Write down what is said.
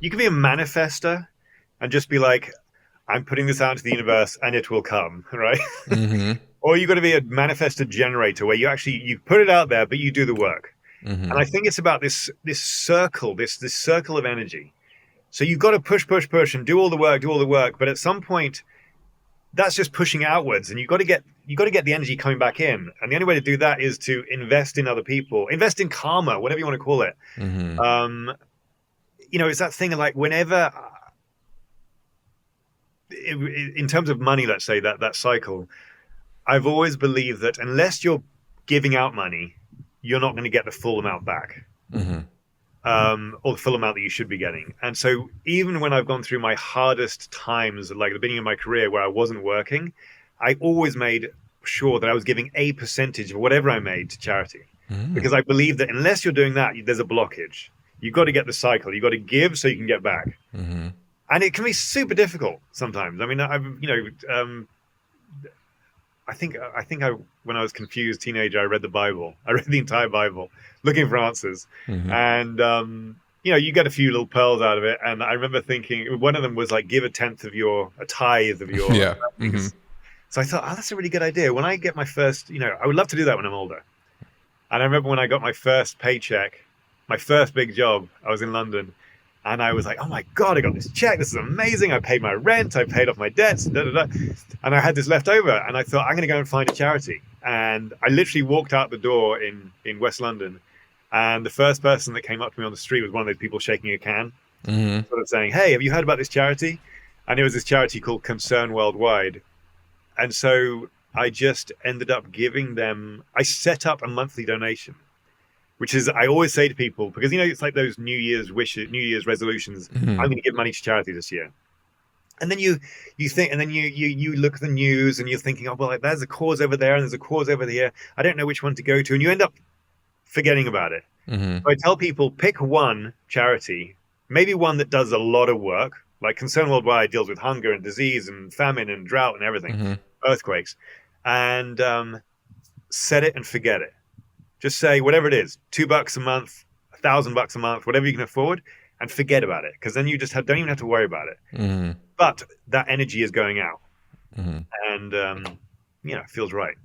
you can be a manifester and just be like, I'm putting this out into the universe and it will come, right? Mm-hmm. Or you got to be a manifested generator where you put it out there, but you do the work. And Mm-hmm. I think it's about this circle, this circle of energy. So you've got to push, push, push, and do all the work, do all the work. But at some point, that's just pushing outwards, and you got to get the energy coming back in. And the only way to do that is to invest in other people, invest in karma, whatever you want to call it. Mm-hmm. Um, it's that thing of like whenever, in terms of money, let's say that cycle. I've always believed that unless you're giving out money, you're not going to get the full amount back, Mm-hmm. or the full amount that you should be getting. And so, even when I've gone through my hardest times, like the beginning of my career where I wasn't working, I always made sure that I was giving a percentage of whatever I made to charity, Mm-hmm. because I believe that unless you're doing that, there's a blockage. You've got to get the cycle. You've got to give so you can get back, Mm-hmm. and it can be super difficult sometimes. I mean, I think when I was confused teenager, I read the Bible. I read the entire Bible, looking for answers, Mm-hmm. and you get a few little pearls out of it. And I remember thinking one of them was like, give a tithe of your Yeah. Mm-hmm. earnings. So I thought, oh, that's a really good idea. When I get my first, I would love to do that when I'm older. And I remember when I got my first paycheck, my first big job, I was in London, and I was like, oh my God, I got this check. This is amazing. I paid my rent. I paid off my debts. Da, da, da. And I had this left over. And I thought, I'm going to go and find a charity. And I literally walked out the door in West London. And the first person that came up to me on the street was one of those people shaking a can, Mm-hmm. sort of saying, hey, have you heard about this charity? And it was this charity called Concern Worldwide. And so I just ended up giving them, I set up a monthly donation, which is I always say to people, because it's like those New Year's wishes, New Year's resolutions. Mm-hmm. I'm going to give money to charity this year, and then you think, and then you look at the news, and you're thinking, oh well, like, there's a cause over there, and there's a cause over here. I don't know which one to go to, and you end up forgetting about it. Mm-hmm. So I tell people, pick one charity, maybe one that does a lot of work, like Concern Worldwide deals with hunger and disease and famine and drought and everything, Mm-hmm. earthquakes, and set it and forget it. Just say whatever it is, $2 a month, $1,000 a month, whatever you can afford, and forget about it. Because then you just don't even have to worry about it. Mm-hmm. But that energy is going out, Mm-hmm. and it feels right.